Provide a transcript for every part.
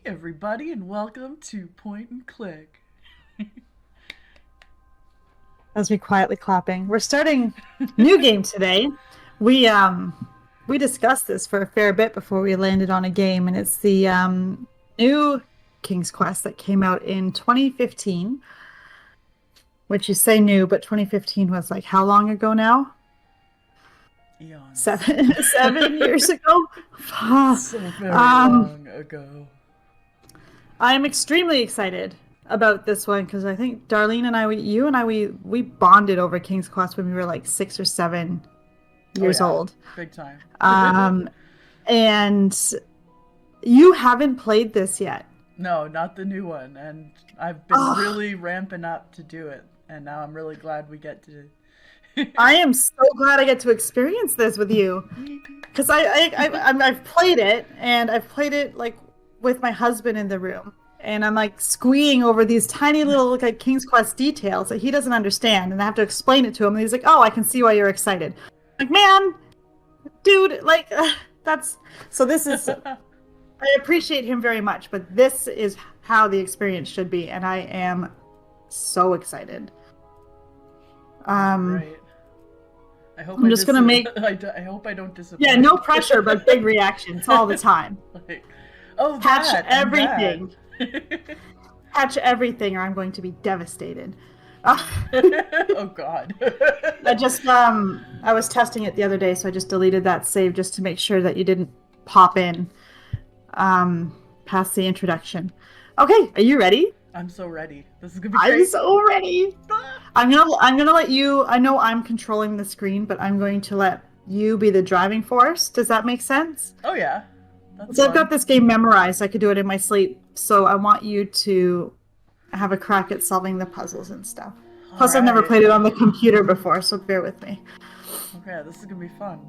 everybody, and welcome to Point and Click. As we quietly clapping. We're starting new game today. We we discussed this for a fair bit before we landed on a game, and it's the new King's Quest that came out in 2015. Which you say new, but 2015 was like how long ago now? Eons. 7 years ago. So very long ago. I'm extremely excited about this one because I think Darlene and I, we bonded over King's Quest when we were like 6 or 7 years old. Big time. And you haven't played this yet. No, not the new one, and I've been really ramping up to do it, and now I'm really glad we get to. I am so glad I get to experience this with you, because I've played it, and I've played it like with my husband in the room, and I'm like squeeing over these tiny little like King's Quest details that he doesn't understand, and I have to explain it to him, and he's like, "Oh, I can see why you're excited." I'm like, man, dude, like that's so. This is. I appreciate him very much, but this is how the experience should be, and I am so excited. Right. I hope I'm just gonna make. I hope I don't disappoint. Yeah, no pressure, but big reactions all the time. Like, oh, Catch that, everything. Catch everything, or I'm going to be devastated. Oh God. I was testing it the other day, so I just deleted that save just to make sure that you didn't pop in. Past the introduction. Okay, are you ready? I'm so ready. This is gonna be great. I'm so ready. I'm gonna let you. I know I'm controlling the screen, but I'm going to let you be the driving force. Does that make sense? Oh yeah. So I've got this game memorized. I could do it in my sleep. So I want you to have a crack at solving the puzzles and stuff. Plus, I've never played it on the computer before, so bear with me. Okay, this is gonna be fun.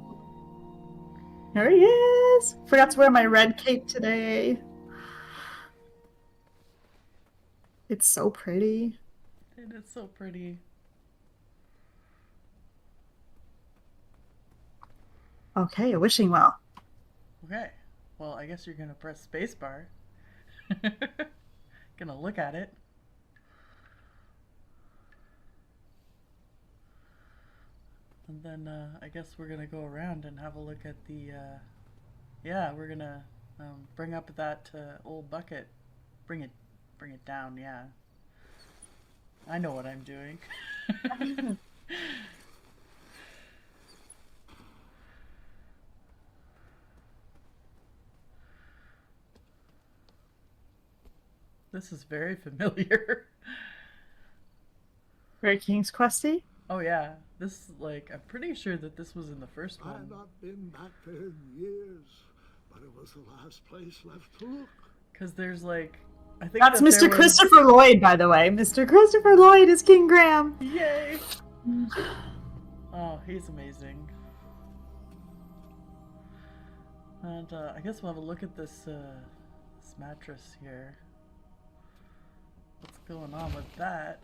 There he is! Forgot to wear my red cape today. It's so pretty. It is so pretty. Okay, a wishing well. Okay. Well, I guess you're gonna press spacebar. Gonna look at it. And then I guess we're gonna go around and have a look at the. Yeah, we're gonna bring up that old bucket. Bring it down. Yeah. I know what I'm doing. This is very familiar. Very King's Questy? Oh yeah, this I'm pretty sure that this was in the first one. I've not been back there in years, but it was the last place left to look. Because there's I think that's Mr. Christopher Lloyd, by the way. Mr. Christopher Lloyd is King Graham. Yay! Oh, he's amazing. And I guess we'll have a look at this mattress here. What's going on with that?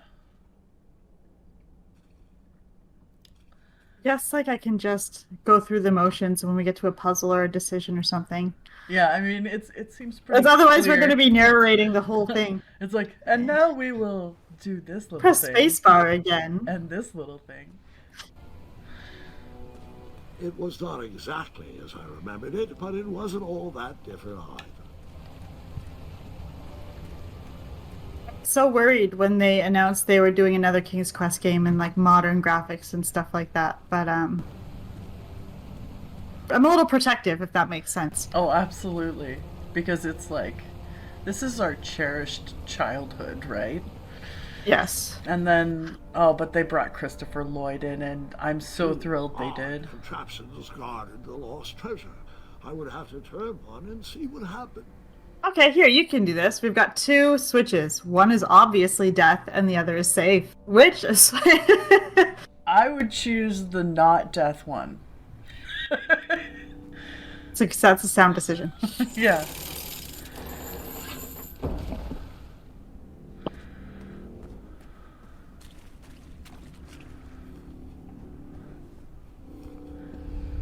Yes, I can just go through the motions when we get to a puzzle or a decision or something. Yeah, I mean, it seems pretty Because otherwise clear. we're going to be narrating the whole thing. It's and now we will do this little Press thing. Press spacebar again. And this little thing. It was not exactly as I remembered it, but it wasn't all that different either. So worried when they announced they were doing another King's Quest game in modern graphics and stuff like that, but I'm a little protective, if that makes sense. Oh, absolutely. Because it's this is our cherished childhood, right? Yes. And then, but they brought Christopher Lloyd in, and I'm so thrilled they did. Contraptions guarded the lost treasure. I would have to turn one and see what happened. Okay, here, you can do this. We've got two switches. One is obviously death, and the other is safe. Which is... I would choose the not death one. That's a sound decision. Yeah.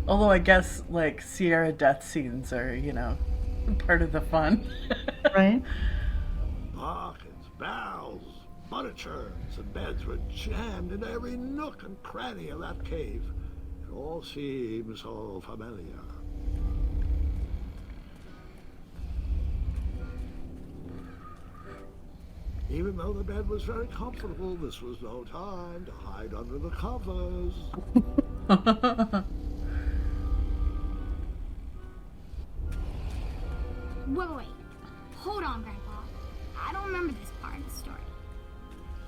Although I guess, Sierra death scenes are, Part of the fun. Right? Pockets, barrels, butter churns, and beds were jammed into every nook and cranny of that cave. It all seems so familiar. Even though the bed was very comfortable, this was no time to hide under the covers. Wait. Hold on, Grandpa. I don't remember this part of the story.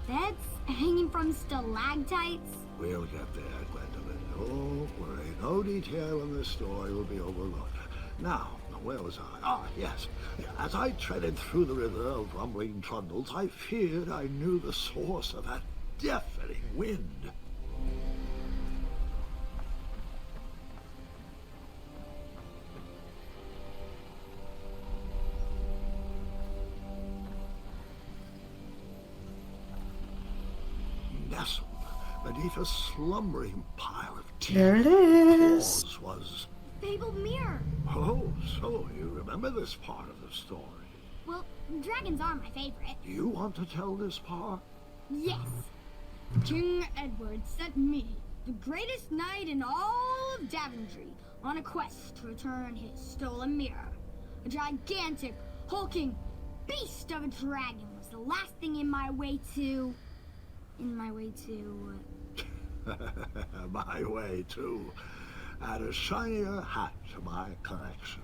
Beds hanging from stalactites? We'll get there, Gwendolyn. Don't worry. No detail in this story will be overlooked. Now, where was I? Ah, yes. As I treaded through the river of rumbling trundles, I feared I knew the source of that deafening wind. Nestled beneath a slumbering pile of There it is. was... Fabled mirror. Oh, so you remember this part of the story. Well, dragons are my favorite. Do you want to tell this part? Yes. King Edward sent me, the greatest knight in all of Daventry, on a quest to return his stolen mirror. A gigantic, hulking beast of a dragon was the last thing in my way to... My way to add a shinier hat to my collection.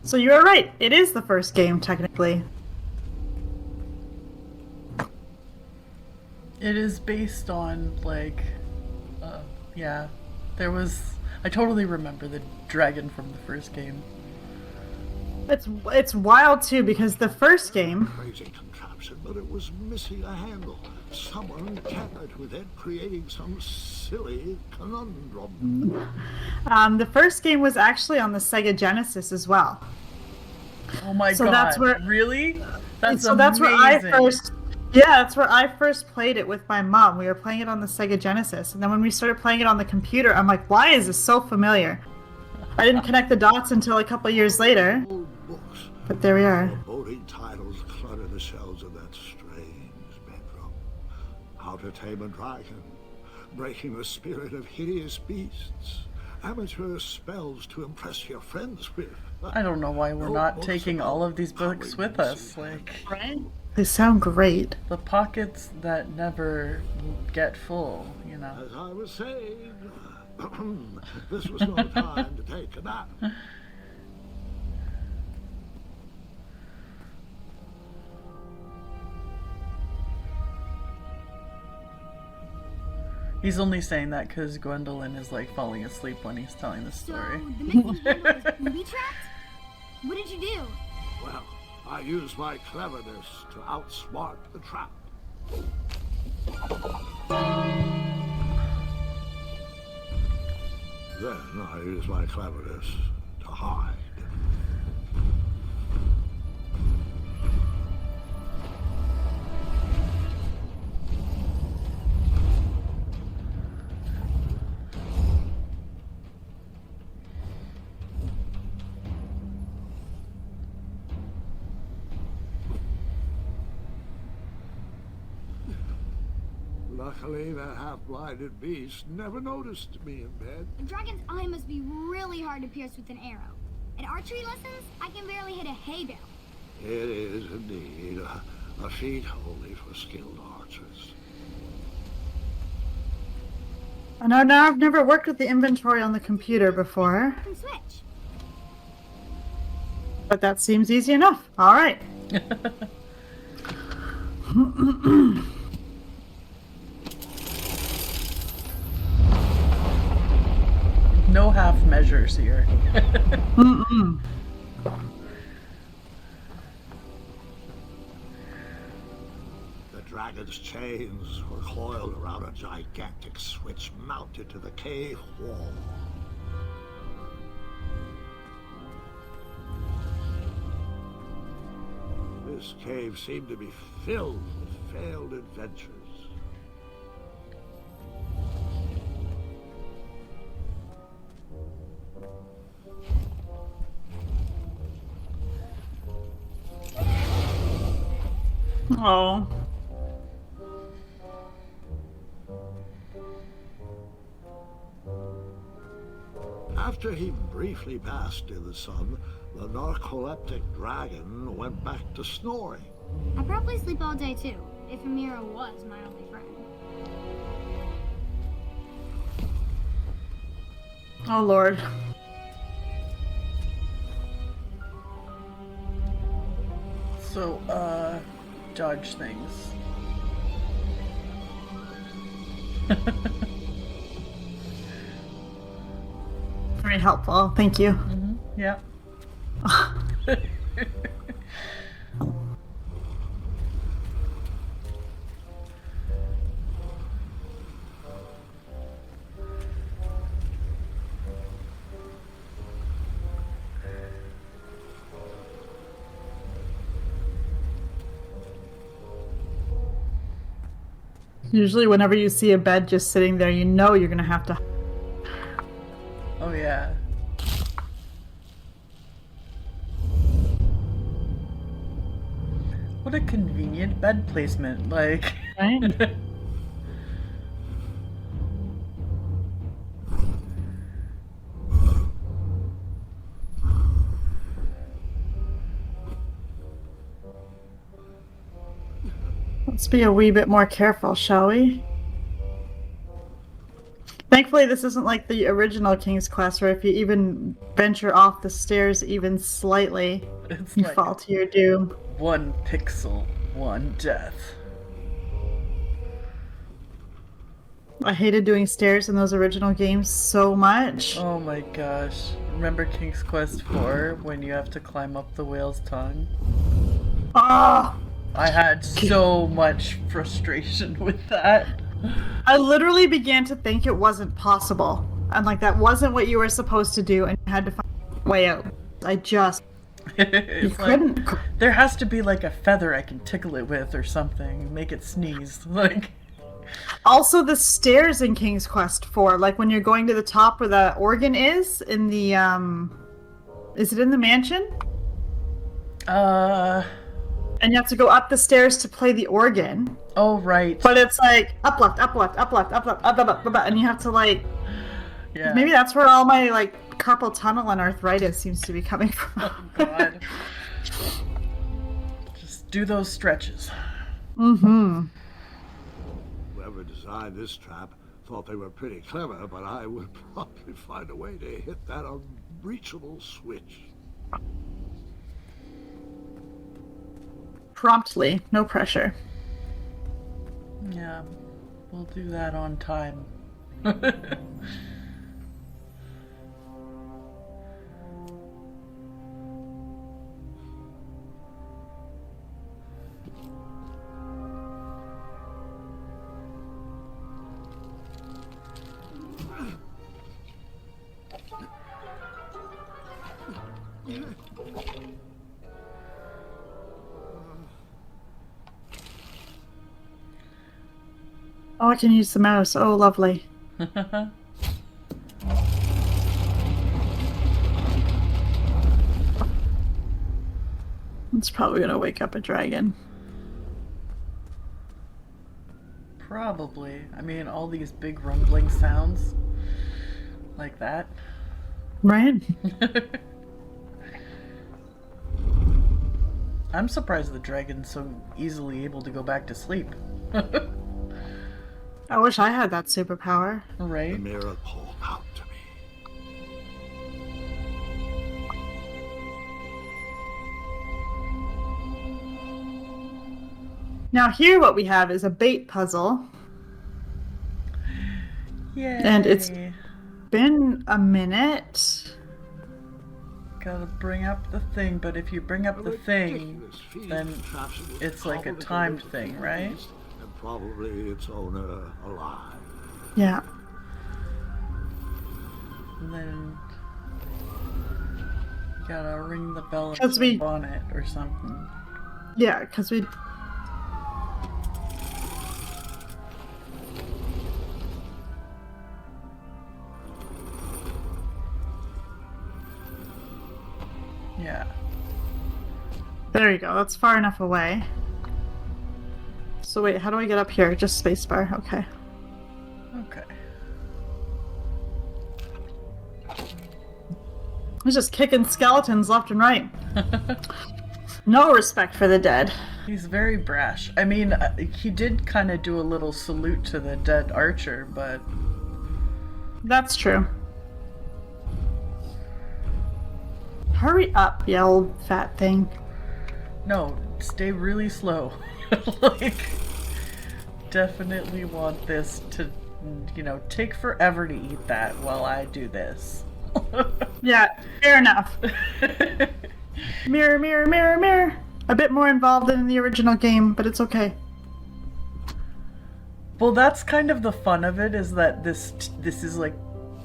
So you were right. It is the first game, technically. It is based on, like, yeah, there was, I totally remember the dragon from the first game. It's wild, too, because the first game... Crazy contraption, but it was missing a handle. Someone tampered with it, creating some silly conundrum. The first game was actually on the Sega Genesis as well. Oh my So god, that's where- really? That's So that's where I amazing. first... Yeah, that's where I first played it with my mom. We were playing it on the Sega Genesis. And then when we started playing it on the computer, I'm like, why is this so familiar? I didn't connect the dots until a couple years later. Old books, But there we are. foreboding titles clutter the shelves of that strange bedroom. How to Tame a Dragon, Breaking the Spirit of Hideous Beasts, amateur spells to impress your friends with. I don't know why we're No not books taking about all of these how books we with can us. see Like, Right? They sound great. the pockets that never get full, you know. As I was saying, this was no time to take a nap. He's only saying that because Gwendolyn is like falling asleep when he's telling the So, story. the missing handle is booby-trapped? What did you do? Well, I used my cleverness to outsmart the trap. Then I used my cleverness to hide. Luckily, that half-blinded beast never noticed me in bed. A dragon's eye must be really hard to pierce with an arrow. At archery lessons, I can barely hit a hay bale. It is indeed a feat only for skilled archers. I know now I've never worked with the inventory on the computer before, I can switch. but that seems easy enough. All right. No half measures here. Mm-mm. The dragon's chains were coiled around a gigantic switch mounted to the cave wall. This cave seemed to be filled with failed adventures. Oh. After he briefly basked in the sun, the narcoleptic dragon went back to snoring. I probably sleep all day too, if Amira was my only friend. Oh, Lord. So, dodge things. Very helpful. Thank you. Yeah. Usually whenever you see a bed just sitting there, you know you're going to have to... Oh, yeah. What a convenient bed placement, like. Right? Let's be a wee bit more careful, shall we? Thankfully, this isn't like the original King's Quest, where if you even venture off the stairs even slightly, It's you like fall to your doom. 1 pixel, 1 death. I hated doing stairs in those original games so much. Oh my gosh. Remember King's Quest 4 when you have to climb up the whale's tongue? Oh, I had so much frustration with that. I literally began to think it wasn't possible. And like that wasn't what you were supposed to do, and you had to find a way out. I just It's like, couldn't. there has to be like a feather I can tickle it with or something, make it sneeze. Like, Also, the stairs in King's Quest 4, like when you're going to the top where the organ is in the is it in the mansion? And you have to go up the stairs to play the organ. Oh right. But it's like up left, up left, up left, up left, up left, up left, and you have to like. Yeah. Maybe that's where all my like carpal tunnel and arthritis seems to be coming from. Oh god. Just do those stretches. Mm-hmm. Whoever designed this trap thought they were pretty clever, but I would probably find a way to hit that unreachable switch. Promptly, no pressure. Yeah. We'll do that on time. Oh, I can use the mouse. Oh, lovely. It's probably gonna wake up a dragon. Probably. I mean, all these big rumbling sounds like that. Right? I'm surprised the dragon's so easily able to go back to sleep. I wish I had that superpower. Right? The mirror called out to me. Now here what we have is a bait puzzle. Yay. And it's been a minute. Gotta bring up the thing, but if you bring up the thing, Ridiculous feat then of traps that was it's like a probably timed the thing, right? beast, and probably its owner alive. Yeah. And then you gotta ring the bell and 'Cause we- jump on it or something. Yeah, because we... Yeah. There you go. That's far enough away. So wait, how do I get up here? Just spacebar. Okay. Okay. He's just kicking skeletons left and right. No respect for the dead. He's very brash. I mean, he did kind of do a little salute to the dead archer, but... That's true. Hurry up, you old fat thing. No, stay really slow. Like, definitely want this to, you know, take forever to eat that while I do this. Yeah, fair enough. Mirror, mirror, mirror, mirror. A bit more involved than in the original game, but it's okay. Well, that's kind of the fun of it, is that this is like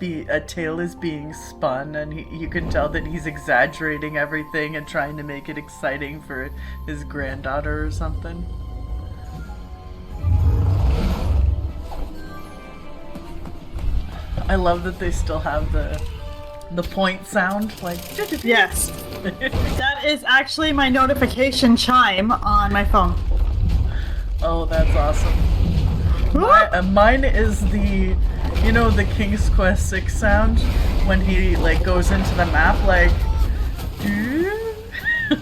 a tale is being spun, and you can tell that he's exaggerating everything and trying to make it exciting for his granddaughter or something. I love that they still have the point sound, like... Yes. That is actually my notification chime on my phone. Oh, that's awesome. Mine is the, you know, the King's Quest 6 sound when he like goes into the map, like,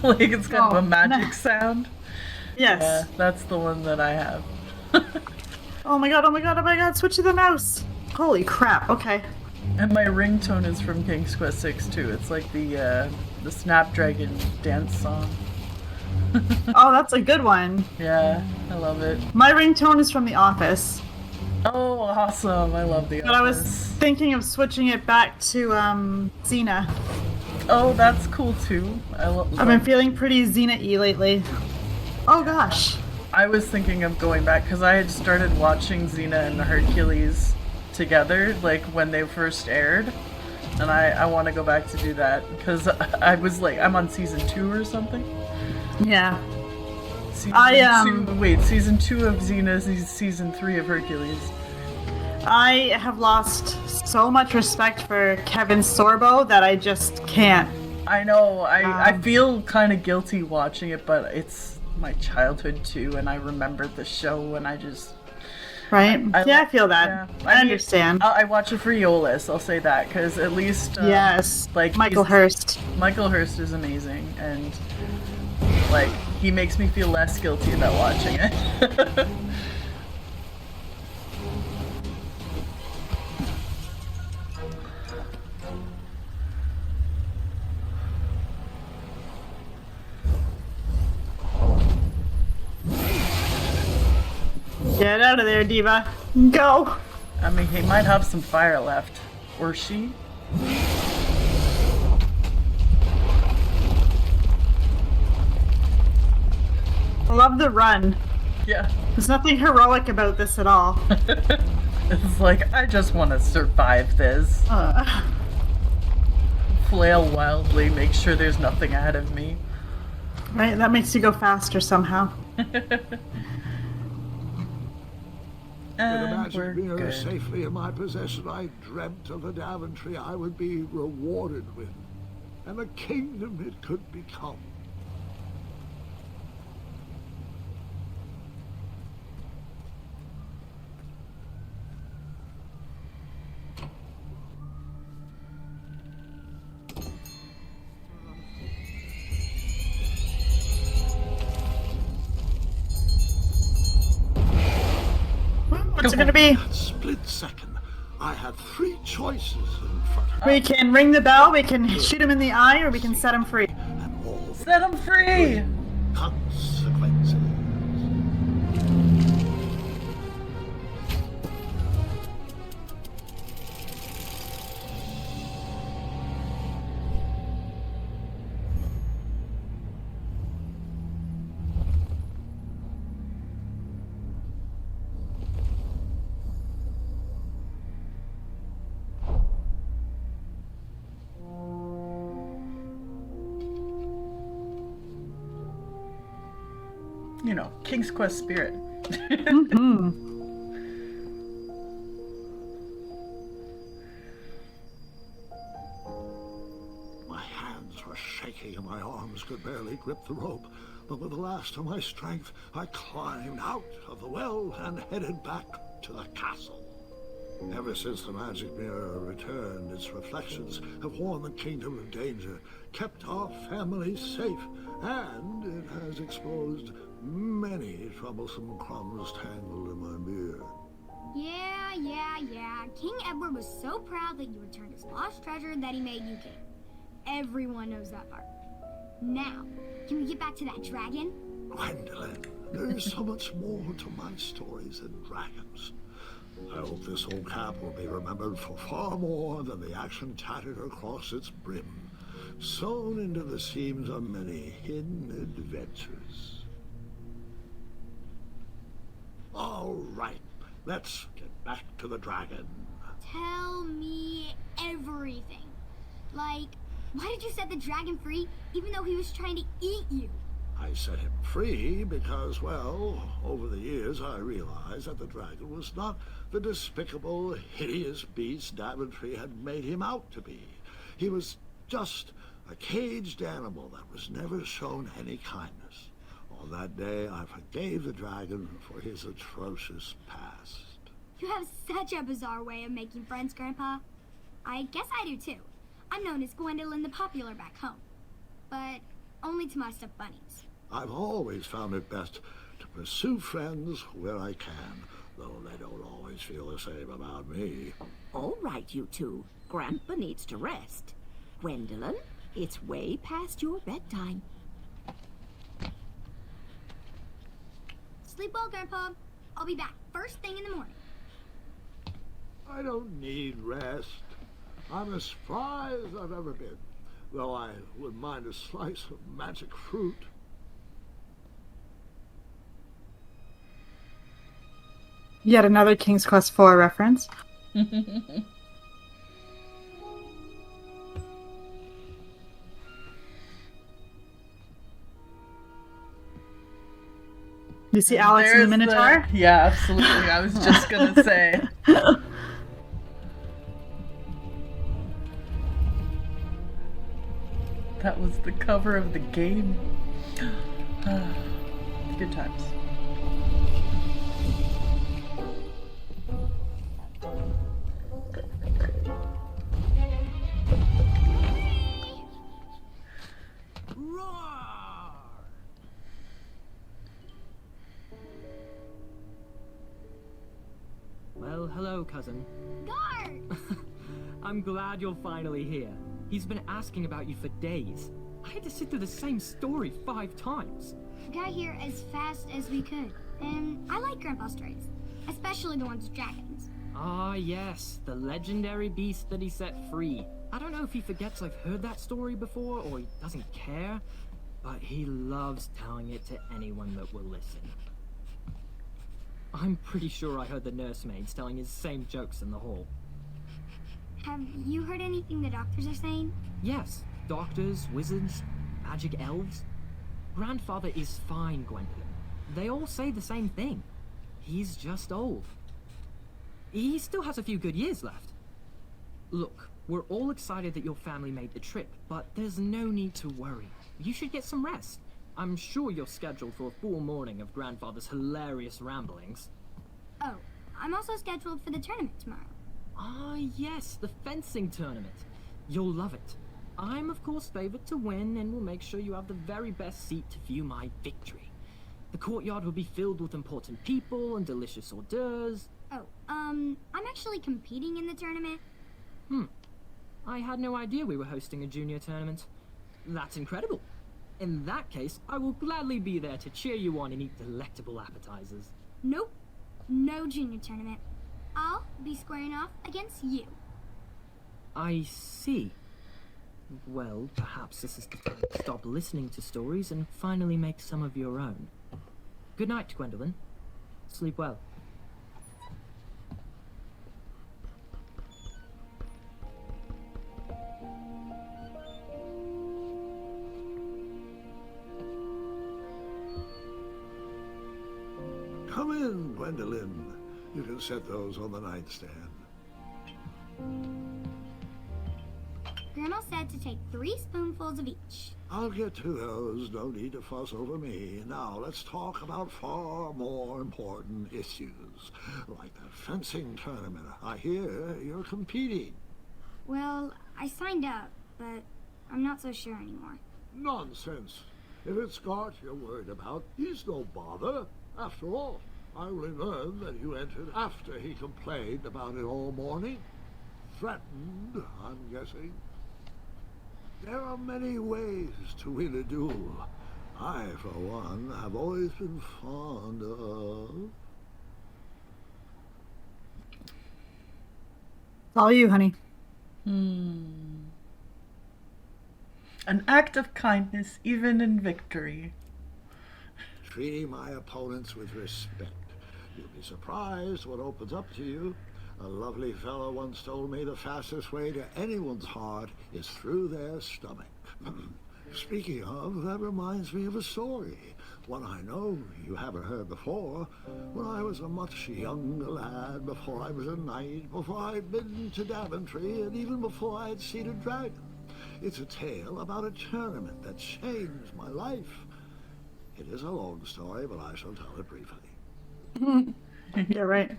like it's kind of a magic sound. Yes. Yeah, that's the one that I have. Oh my god, oh my god, oh my god, switch to the mouse. Holy crap, okay. And my ringtone is from King's Quest 6 too. It's like the Snapdragon dance song. Oh, that's a good one. Yeah, I love it. My ringtone is from The Office. Oh, awesome. I love the But I was Office. thinking of switching it back to Xena. Oh, that's cool too. I've been feeling pretty Xena-y lately. Oh gosh. I was thinking of going back because I had started watching Xena and Hercules together, like when they first aired, and I want to go back to do that because I was like, I'm on season 2 or something. Yeah. Season 2 of Xena, season 3 of Hercules. I have lost so much respect for Kevin Sorbo that I just can't. I know. I feel kind of guilty watching it, but it's my childhood too, and I remembered the show, and I just... Right? I feel that. Yeah. I understand. I watch it for Eolus, I'll say that, because at least... yes. Like Michael Hurst. Michael Hurst is amazing, and like he makes me feel less guilty about watching it. Get out of there, Diva. Go. I mean, he might have some fire left, or she. I love the run. Yeah. There's nothing heroic about this at all. It's like, I just want to survive this. Flail wildly, make sure there's nothing ahead of me. Right? That makes you go faster somehow. With a And magic we're mirror good. safely in my possession, I dreamt of a Daventry I would be rewarded with, and a kingdom it could become. What's it gonna be? That split second, I had 3 choices in front of me, We can ring the bell, we can shoot him in the eye, or we can set him free. and all the Set him free! consequences. You know, King's Quest spirit. Hmm. My hands were shaking and my arms could barely grip the rope. but with the last of my strength, I climbed out of the well and headed back to the castle. Ever since the magic mirror returned, its reflections have warned the kingdom of danger, kept our family safe, and it has exposed many troublesome crumbs tangled in my beard. Yeah. King Edward was so proud that you returned his lost treasure that he made you king. Everyone knows that part. Now, can we get back to that dragon? Gwendolyn, there is so much more to my stories than dragons. I hope this old cap will be remembered for far more than the action tattered across its brim, sewn into the seams of many hidden adventures. All right, let's get back to the dragon. Tell me everything. Like, why did you set the dragon free even though he was trying to eat you? I set him free because, well, over the years I realized that the dragon was not the despicable, hideous beast Daventry had made him out to be. He was just a caged animal that was never shown any kindness. On that day, I forgave the dragon for his atrocious past. You have such a bizarre way of making friends, Grandpa. I guess I do too. I'm known as Gwendolyn the Popular back home, but only to my stuffed bunnies. I've always found it best to pursue friends where I can, though they don't always feel the same about me. All right, you two. Grandpa needs to rest. Gwendolyn, it's way past your bedtime. Sleep well, Grandpa. I'll be back first thing in the morning. I don't need rest. I'm as spry as I've ever been, though I wouldn't mind a slice of magic fruit. Yet another King's Quest IV reference. You see Alex and the Minotaur? Yeah, absolutely. I was just gonna say. That was the cover of the game. Good times. Well, hello, cousin. Guard! I'm glad you're finally here. He's been asking about you for days. I had to sit through the same story 5 times. We got here as fast as we could, and I like Grandpa's stories, especially the ones with dragons. Ah, yes, the legendary beast that he set free. I don't know if he forgets I've heard that story before, or he doesn't care, but he loves telling it to anyone that will listen. I'm pretty sure I heard the nursemaids telling his same jokes in the hall. Have you heard anything the doctors are saying? Yes, doctors, wizards, magic elves. Grandfather is fine, Gwendolyn. They all say the same thing. He's just old. He still has a few good years left. Look, we're all excited that your family made the trip, but there's no need to worry. You should get some rest. I'm sure you're scheduled for a full morning of Grandfather's hilarious ramblings. Oh, I'm also scheduled for the tournament tomorrow. Ah, yes, the fencing tournament. You'll love it. I'm, of course, favored to win, and will make sure you have the very best seat to view my victory. The courtyard will be filled with important people and delicious hors d'oeuvres. Oh, I'm actually competing in the tournament. I had no idea we were hosting a junior tournament. That's incredible. In that case, I will gladly be there to cheer you on and eat delectable appetizers. Nope, no junior tournament. I'll be squaring off against you. I see. Well, perhaps this is the time to stop listening to stories and finally make some of your own. Good night, Gwendolyn. Sleep well. Come in, Gwendolyn. You can set those on the nightstand. Grandma said to take 3 spoonfuls of each. I'll get to those. No need to fuss over me. Now, let's talk about far more important issues. Like that fencing tournament. I hear you're competing. Well, I signed up, but I'm not so sure anymore. Nonsense. If it's Scott you're worried about, he's no bother. After all, I only learned that you entered after he complained about it all morning. Threatened, I'm guessing. There are many ways to win a duel. I, for one, have always been fond of... It's all you, honey. An act of kindness, even in victory. treating my opponents with respect. You'll be surprised what opens up to you. A lovely fellow once told me the fastest way to anyone's heart is through their stomach. Speaking of, that reminds me of a story. One I know you haven't heard before. When I was a much younger lad, before I was a knight, before I'd been to Daventry, and even before I'd seen a dragon. It's a tale about a tournament that changed my life. It is a long story, but I shall tell it briefly. You're right.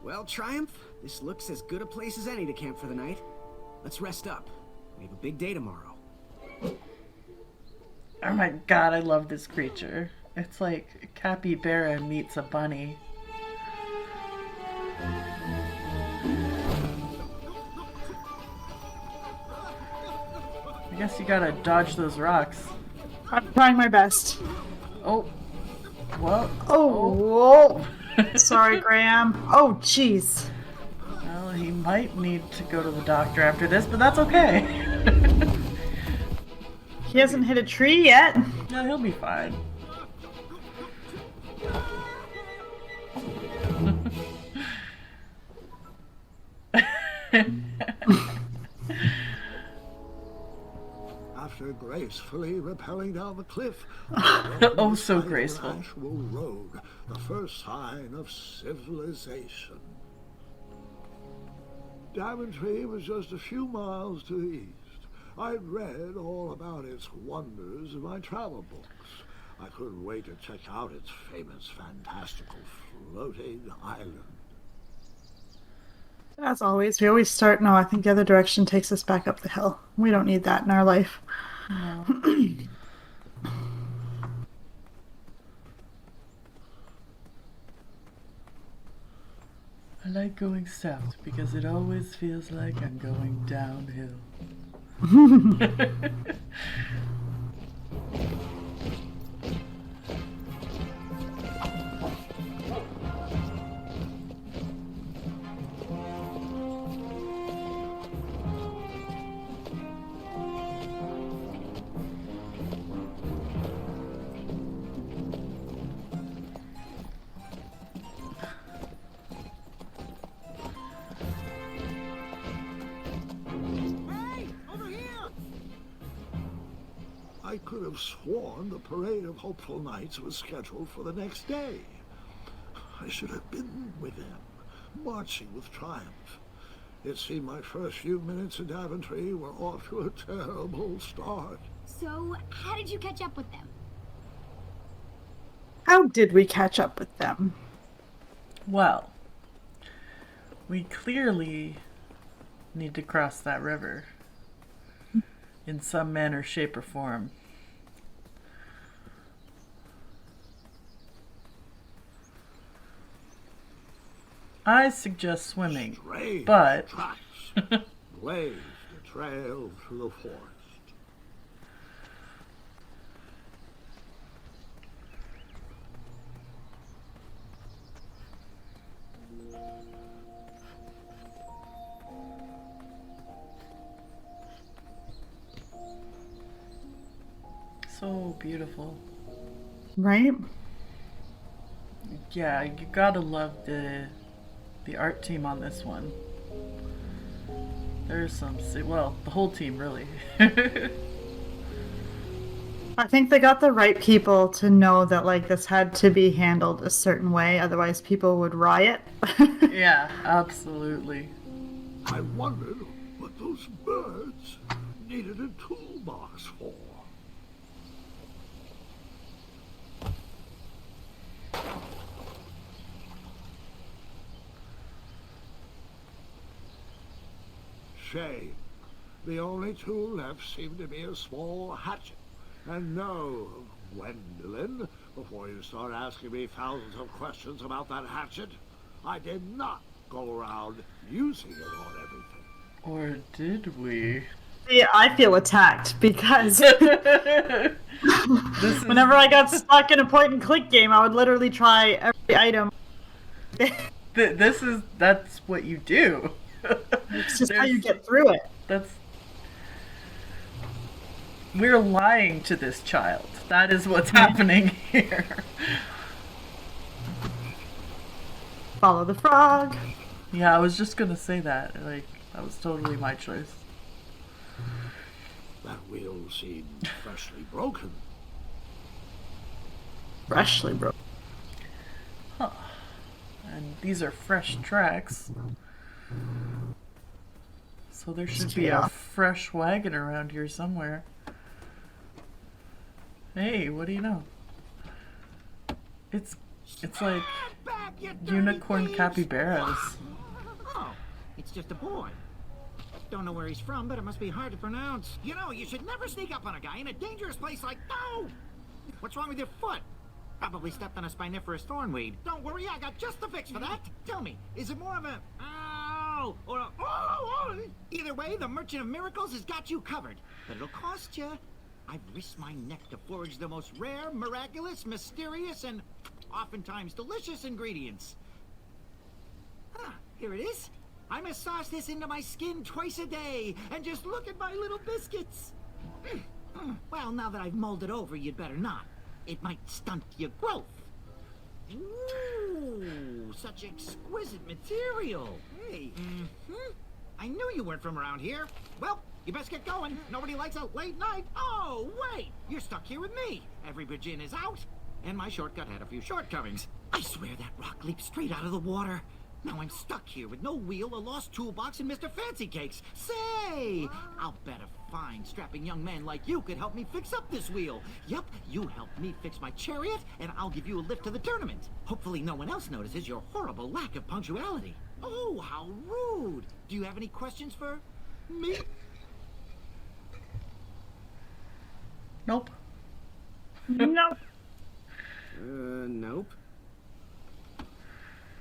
Well, Triumph, this looks as good a place as any to camp for the night. Let's rest up. We have a big day tomorrow. Oh my god, I love this creature. It's like a capybara meets a bunny. I guess you gotta dodge those rocks. I'm trying my best. Oh. Whoa. Oh, whoa. Sorry, Graham. Oh, jeez. Well, he might need to go to the doctor after this, but that's okay. He hasn't hit a tree yet. No, he'll be fine. After gracefully rappelling down the cliff, Oh, so sight of an graceful. actual road, the first sign of civilization. Daventry was just a few miles to the east. I'd read all about its wonders in my travel books. I couldn't wait to check out its famous, fantastical floating island. As always, we always start. No, I think the other direction takes us back up the hill. We don't need that in our life. No. I like going south because it always feels like I'm going downhill. I could have sworn the parade of hopeful knights was scheduled for the next day. I should have been with them, marching with triumph. It seemed my first few minutes in Daventry were off to a terrible start. So, how did you catch up with them? How did we catch up with them? Well, we clearly need to cross that river in some manner, shape, or form. I suggest swimming, Strange but tracks blazed a trail through the forest. so beautiful. Right? Yeah, you gotta love the art team on this one. There's some, well, the whole team really. I think they got the right people to know that like this had to be handled a certain way, otherwise people would riot. Yeah, absolutely. I wondered those birds needed a toolbox for. Shame. The only tool left seemed to be a small hatchet. And no, Gwendolyn, before you start asking me thousands of questions about that hatchet, I did not go around using it on everything. Or did we? See, I feel attacked because This is, whenever I got stuck in a point and click game, I would literally try every item. that's what you do. It's just how you get through it. We're lying to this child. That is what's happening here. Follow the frog. Yeah, I was just gonna say that. Like, that was totally my choice. That wheel seemed freshly broken. Freshly broken. Huh. And these are fresh tracks. So there should be a fresh wagon around here somewhere. Hey, what do you know? It's like unicorn capybaras. Oh, it's just a boy. Don't know where he's from, but it must be hard to pronounce. You know, you should never sneak up on a guy in a dangerous place like... No! What's wrong with your foot? Probably stepped on a spiniferous thornweed. Don't worry, I got just the fix for that. Tell me, is it more of a... Ow! Or a... Oh! Either way, the Merchant of Miracles has got you covered. But it'll cost you. I've risked my neck to forage the most rare, miraculous, mysterious, and oftentimes delicious ingredients. Ah, here it is. I massage this into my skin twice a day, and just look at my little biscuits. Well, now that I've molded over, you'd better not. It might stunt your growth. Ooh, such exquisite material. Hey, I knew you weren't from around here. Well, you best get going. Nobody likes a late night. Oh, wait, you're stuck here with me. Every bridge in is out, and my shortcut had a few shortcomings. I swear that rock leaped straight out of the water. Now I'm stuck here with no wheel, a lost toolbox, and Mr. Fancy Cakes. Say, I'll bet a fine, strapping young man like you could help me fix up this wheel. Yep, you help me fix my chariot, and I'll give you a lift to the tournament. Hopefully no one else notices your horrible lack of punctuality. Oh, how rude. Do you have any questions for me? Nope. Nope. Nope.